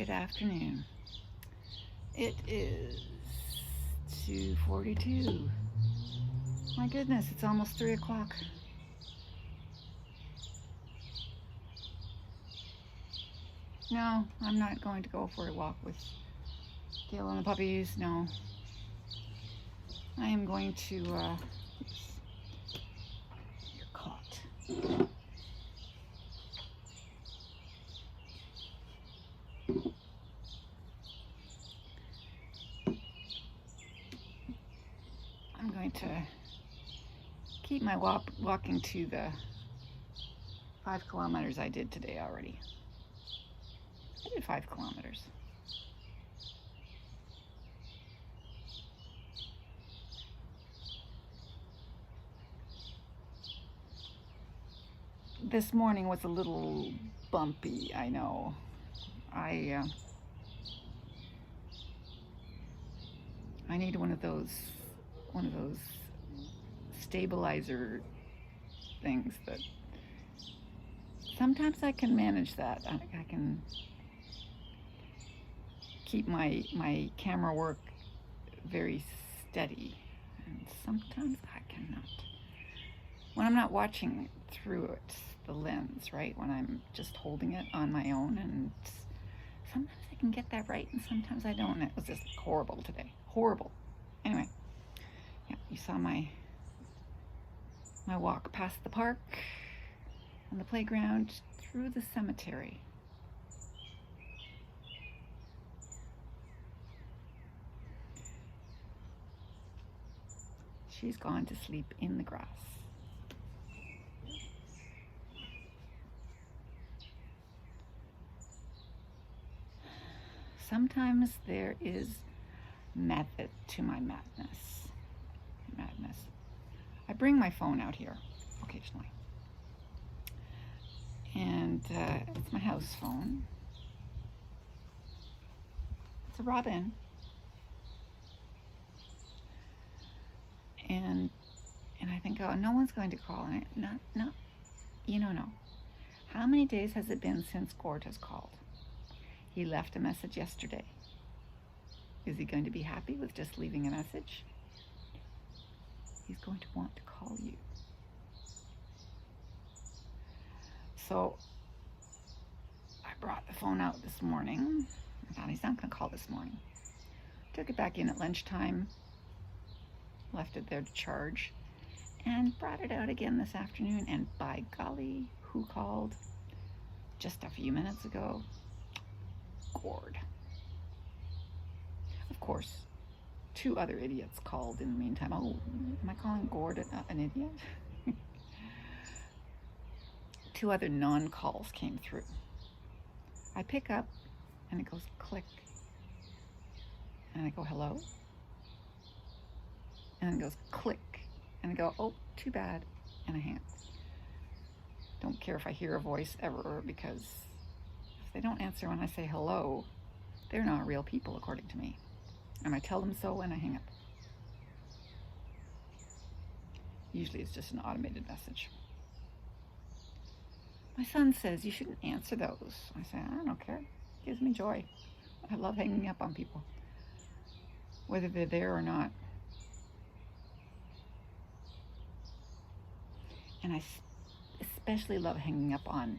Good afternoon. It is 2:42. My goodness, it's almost 3 o'clock. No, I'm not going to go for a walk with Gail and the puppies. No. I am going to, oops, you're caught. I'm going to keep my walking to the 5 kilometers I did today already. I did 5 kilometers. This morning was a little bumpy, I know. I need one of those stabilizer things that sometimes I can manage that. I can keep my camera work very steady, and sometimes I cannot. When I'm not watching through it, the lens, right? When I'm just holding it on my own, and sometimes I can get that right and sometimes I don't. And it was just horrible today. Horrible. Anyway, yeah, you saw my walk past the park and the playground through the cemetery. She's gone to sleep in the grass. Sometimes there is method to my madness. I bring my phone out here occasionally. And it's my house phone. It's a Robin. And I think, oh, no one's going to call. And no. How many days has it been since Gord has called? He left a message yesterday. Is he going to be happy with just leaving a message? He's going to want to call you. So I brought the phone out this morning. I thought he's not going to call this morning. Took it back in at lunchtime, left it there to charge, and brought it out again this afternoon. And by golly, who called just a few minutes ago? Gord. Of course, 2 other idiots called in the meantime. Oh, am I calling Gord an idiot? 2 other non-calls came through. I pick up and it goes click. And I go, hello? And then it goes click. And I go, oh, too bad. And I hang up. Don't care if I hear a voice ever, because if they don't answer when I say hello, they're not real people according to me. And I tell them so and I hang up. Usually it's just an automated message. My son says, you shouldn't answer those. I say, I don't care. It gives me joy. I love hanging up on people, whether they're there or not. And I especially love hanging up on,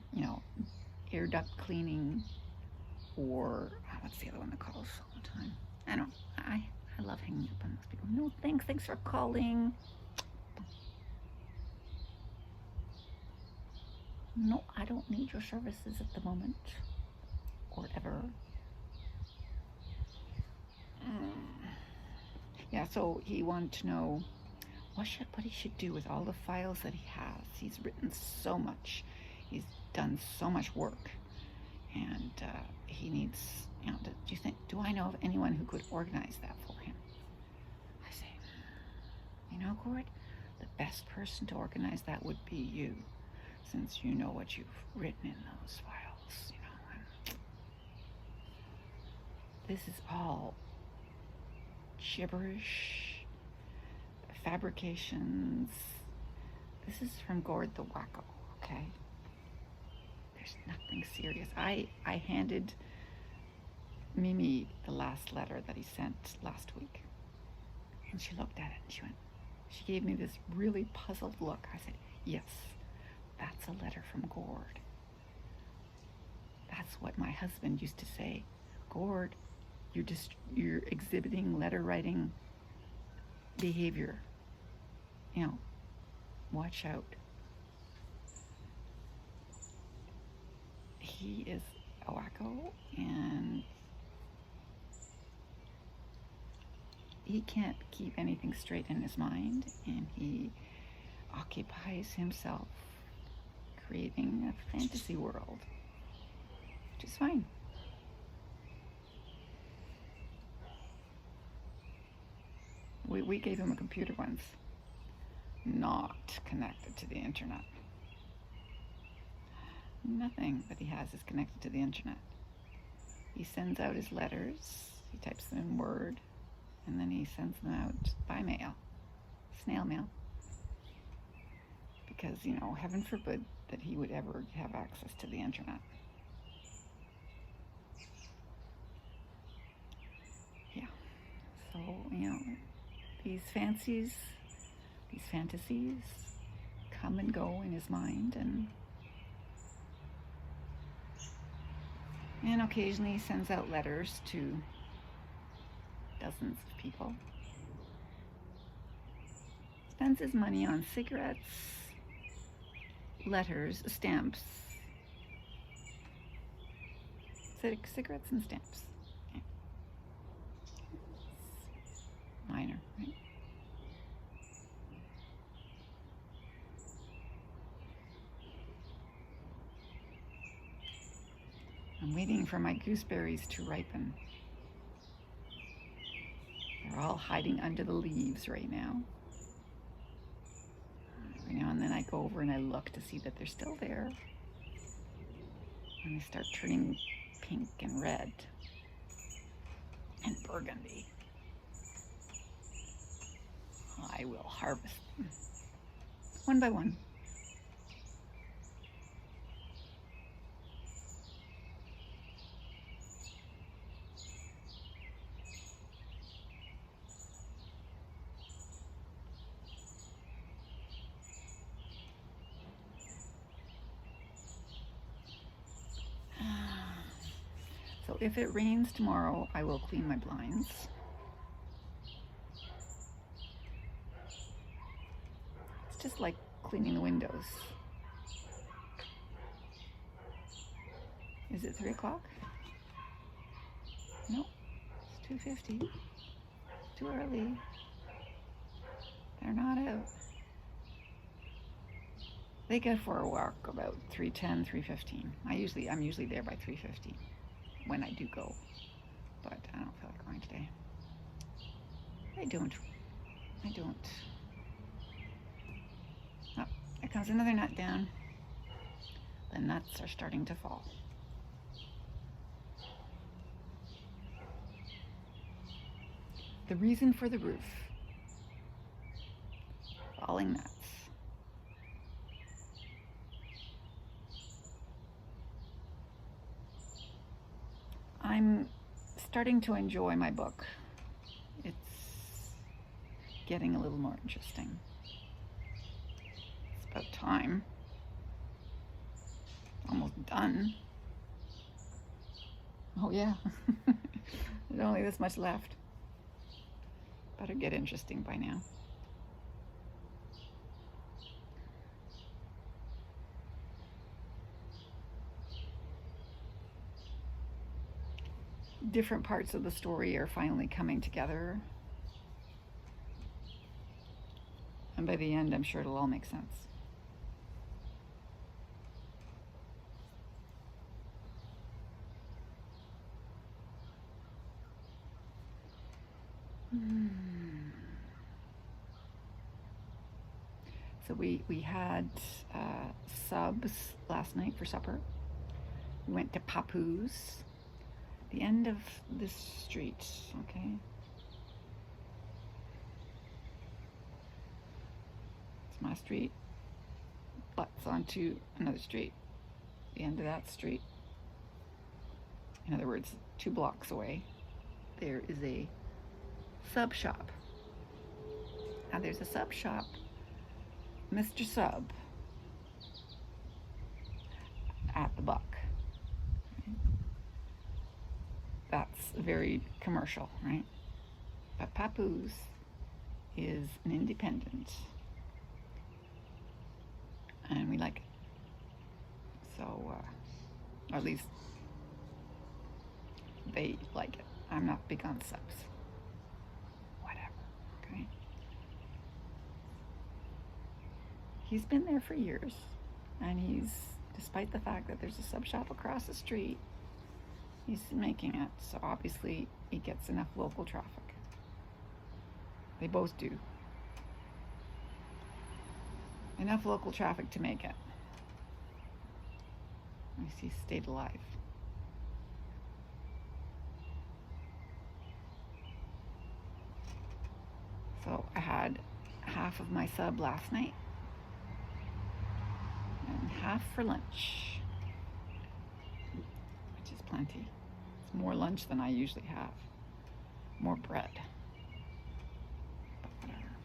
air duct cleaning, or what's the other one that calls all the time? I love hanging up on those people. No, thanks for calling. No, I don't need your services at the moment, or ever. Yeah, so he wanted to know what he should do with all the files that he has. He's written so much. He's done so much work. And he needs, do I know of anyone who could organize that for him? I say, Gord, the best person to organize that would be you, since you know what you've written in those files, This is all gibberish, fabrications. This is from Gord the Wacko, okay? There's nothing serious. I handed Mimi the last letter that he sent last week. And she looked at it and she gave me this really puzzled look. I said, yes, that's a letter from Gord. That's what my husband used to say. Gord, you're exhibiting letter writing behavior. Watch out. He is a wacko, and he can't keep anything straight in his mind, and he occupies himself creating a fantasy world, which is fine. We gave him a computer once, not connected to the internet. Nothing that he has is connected to the internet. He sends out his letters, he types them in Word, and then he sends them out by mail, snail mail. Because, heaven forbid that he would ever have access to the internet. Yeah. So, these fantasies come and go in his mind, and occasionally he sends out letters to dozens of people. Spends his money on cigarettes, letters, stamps. Cigarettes and stamps. Okay. Minor, right? I'm waiting for my gooseberries to ripen. They're all hiding under the leaves right now. Every now and then I go over and I look to see that they're still there. And they start turning pink and red and burgundy. I will harvest them one by one. So if it rains tomorrow, I will clean my blinds. It's just like cleaning the windows. Is it 3 o'clock? No, it's 2:50. Too early. They're not out. They go for a walk about 3:10, 3:15. I'm usually there by 3:50 when I do go, but I don't feel like going today. I don't. Oh, there comes another nut down. The nuts are starting to fall. The reason for the roof. Falling nuts. I'm starting to enjoy my book. It's getting a little more interesting. It's about time. Almost done. Oh yeah, there's only this much left. Better get interesting by now. Different parts of the story are finally coming together. And by the end, I'm sure it'll all make sense. So we had subs last night for supper. We went to Papu's, the end of this street, okay? It's my street, butts onto another street, the end of that street. In other words, 2 blocks away, there is a sub shop. Now there's a sub shop, Mr. Sub, at the Buck. That's very commercial, right? But Papoose is an independent, and we like it. So, or at least they like it. I'm not big on subs. Whatever, okay? He's been there for years, and he's, despite the fact that there's a sub shop across the street, he's making it. So obviously he gets enough local traffic. They both do. Enough local traffic to make it. I see stayed alive. So I had half of my sub last night and half for lunch, which is plenty. It's more lunch than I usually have. More bread. But whatever.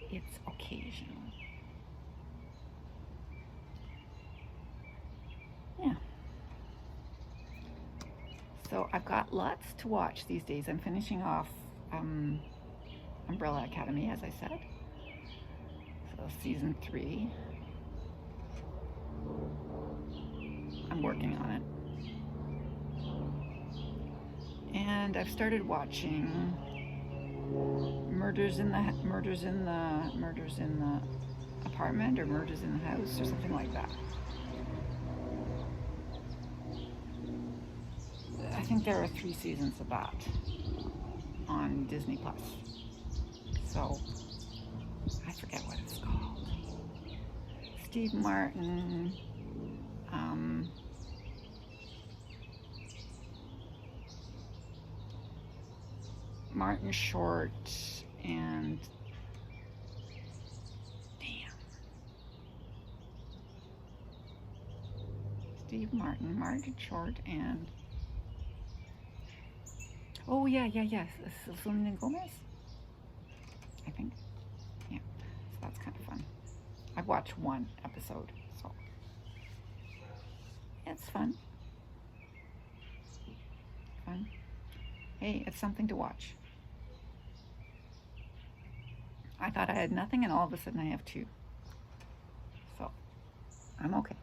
It's occasional. Yeah. So I've got lots to watch these days. I'm finishing off Umbrella Academy, as I said. So season 3. I'm working on it. And I've started watching Murders in the Apartment, or Murders in the House, or something like that. I think there are 3 seasons of that on Disney Plus. So I forget what it's called. Steve Martin, Martin Short, and Steve Martin, Martin Short, and oh yeah, Selena Gomez, I think. Yeah, so that's kind of fun. I've watched 1 episode, so it's fun. Hey, it's something to watch. I thought I had nothing, and all of a sudden I have 2. So I'm okay.